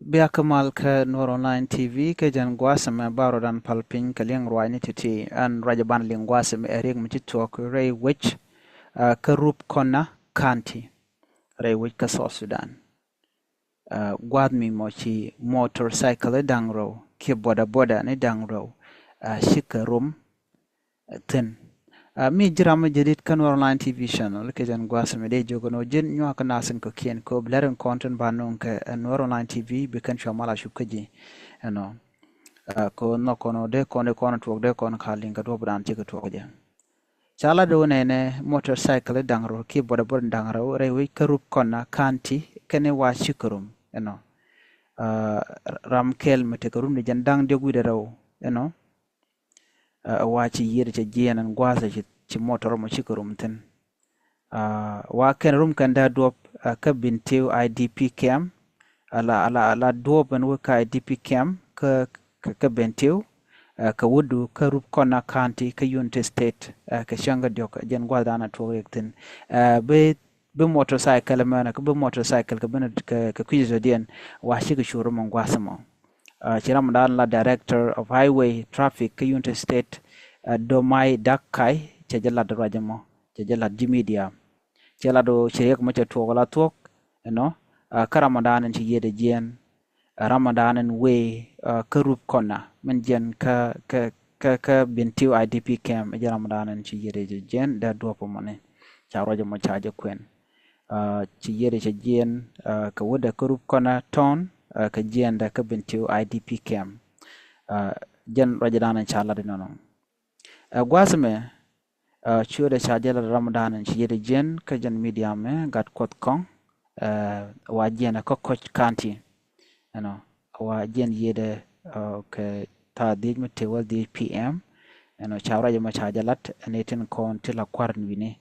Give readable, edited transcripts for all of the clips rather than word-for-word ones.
Biakamal ka Nuer Online TV ka jan gwasam baro dan palpin ka liang rwani titi an rajaban liang gwasam erik mchi tuook ray wich ka rubkona county ray wich ka South Sudan. Gwad mi mochi motorcycle dangro ki boda ni dangro shika rum tin. Mi jirama jadid kan Nuer Online TV channel ka jan gwasam de jogono jin nywa ka nasin ko kien ko blaren content banong ka Nuer Online TV bikan shamala shukaji ko no kono de kono tuok de kono khalin ka do bran chika tuok ja chala do ne motorcycle dangro ki boda dangro rewi karup konna kanti kene wa shikurum ramkel mete karum ni jandang de gude raw wa ci yede ci jenan gwasa ci motor mo shikurum ten wa ken rum kan da dop ka bintiu IDP camp ala dop en ka IDP camp ka bentiu ka wudu ka rup kona county ka Unity State ka shanga diok jen gwada na to rektin be motorcycle mana ka be motorcycle ka bena ka kwizo dien wa shi ka shuru mon gwasamo chiram dan la director of highway traffic ka Unity State do mai dakai cha jala do rajamo cha jala jimedia chala do chirek mo cha to la tok ka ramadan ci yede jen Ramadanen we karup kona men jen ka bintiu IDP camp ja Ramadanen ci yere jen da do po mane cha rojo mo chaje kwen ci yere ci jen ka woda karup kona ton ka jen da ka bintiu IDP camp jen rojo danen chala de nono gwasme chude chaje la Ramadanen ci yere jen ka jen media me gat kot kong wa jen ka coach county wa jen yede ke ta dij me tewal dij PM chawra jama chajalat netin kon tila kwarn wine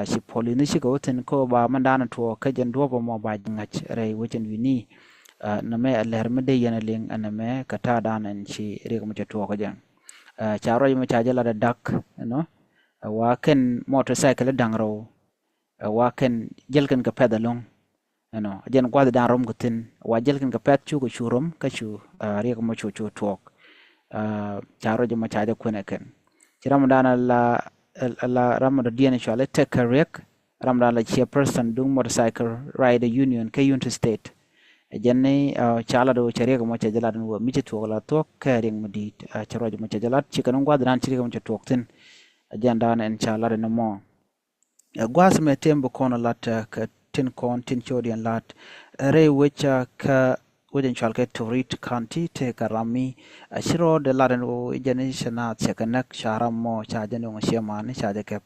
si polini si ko ten ko ba mandana to ka jen do mo ba ngach re wechen wini na me aler me de yana ling aname ka ta danan si re ko to ko jen chawra jama chajala dak wa ken motorcycle dangro wa ken jelken ka pedalong jen gwada dan rom gutin wa jelkin ka pet chu ko churum ka chu riek mo chu tuok charo jama chaja kwene ken chiram dana la ramada dien chale take riek ramada la chairperson dung motorcycle rider union ka Unity State jenni chala do chariek mo chaja dan wo mi tuok la tuok ka ring mudi charo jama chaja lat chikanon gwada dan chiriek mo tuok tin ajanda en chala de mo gwas me tembo kono lat ka tin kon tin chodian lat re wecha ka weden chalke torit county te karami shiro de laden o generation chakanak sharamo chajan ngo shemani chajake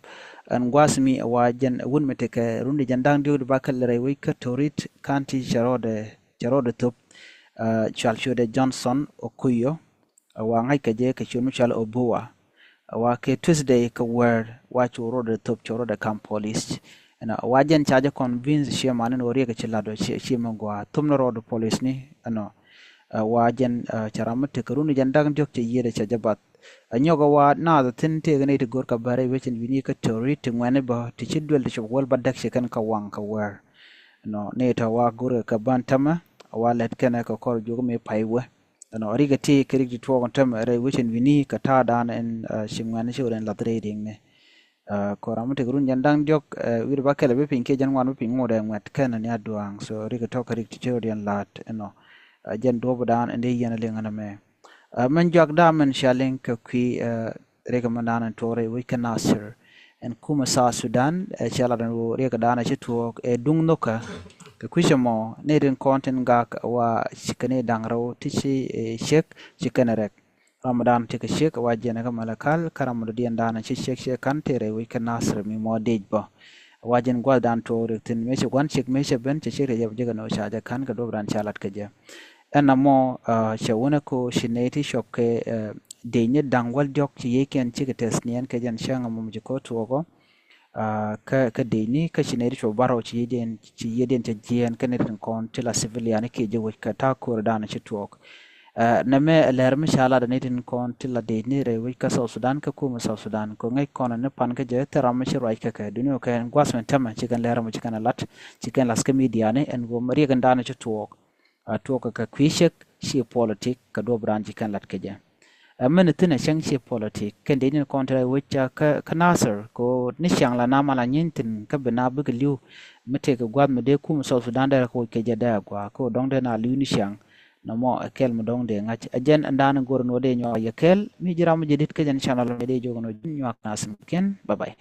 an gwasmi wajen wun mete ka rundi jandang diu bakal re we ka torit county charode top chalchode Johnson okuyo wa ngai ka je ka chunu chal obuwa wa ke Tuesday ka word wa churode top churode camp police wajen chaja convince shemani no riga chilado shemangwa tumno road police ni wajen charamate karuni jandang jok che yede chajabat nyoga wa na the tin te gane to gorka bare wechen wini ka tori te ngwane ba ti chidwel de wol badak shekan ka wang ka wer ne ta wa gore ka bantama wa let kana ka kor jogo me paiwe riga te kirigi to on tam re wechen wini ka ta dan en shimwane shoren la trading ne koramute gurun jandang jok wir bakele be pinke jan wan pin ngode ngwat kana ni aduang so riga to karik ti chodian lat jan do bodan ende yana lengana me man jok da man shaling ka kwi riga manana tore we can answer en kuma sa Sudan chala dan riga dana chitu dung noka ka kwishamo ne den content ga wa shikane dangraw tichi shek shikanarek Ramadan tika shek wajena ka malakal karam dian dana shek kan tere we kan nasr mi modej ba wajen gwal dan to rektin meshe gwan shek meshe ben shek ya jaga no shaja kan ka dobran chalat ka je enamo shawuna ko shineti shop ke denye dangwal jok ci yeken ci tesnien ka jan shanga mum ko to ka deni ka shineti shop baro ci yeden ta jien kan kon tila civilian ke je ka ta ko dana ci tuok name lerme shala da netin kon tilla de ni re wi ka South Sudan ka kuma South Sudan ko ngai kon ne pan ka je teram shi roi ka dunyo ka gwasmen tama chikan lerme chikan lat chikan las ka media ne en go mari kan dana chuok tuoka ka kwishek shi politik ka do branji kan lat keja men tina shang shi politik kan de ni kontra wicha ka nasir ko ni shang la na mala nyintin ka bina bu liu mete ka gwad me de kum so sudan da ko keja da kwa ko dong de na liu ni shang no mo akel mo dong de ngach ajen andan gor no de nyo yakel mi jiram jedit kejan channel de jogono nyo nasim ken bye bye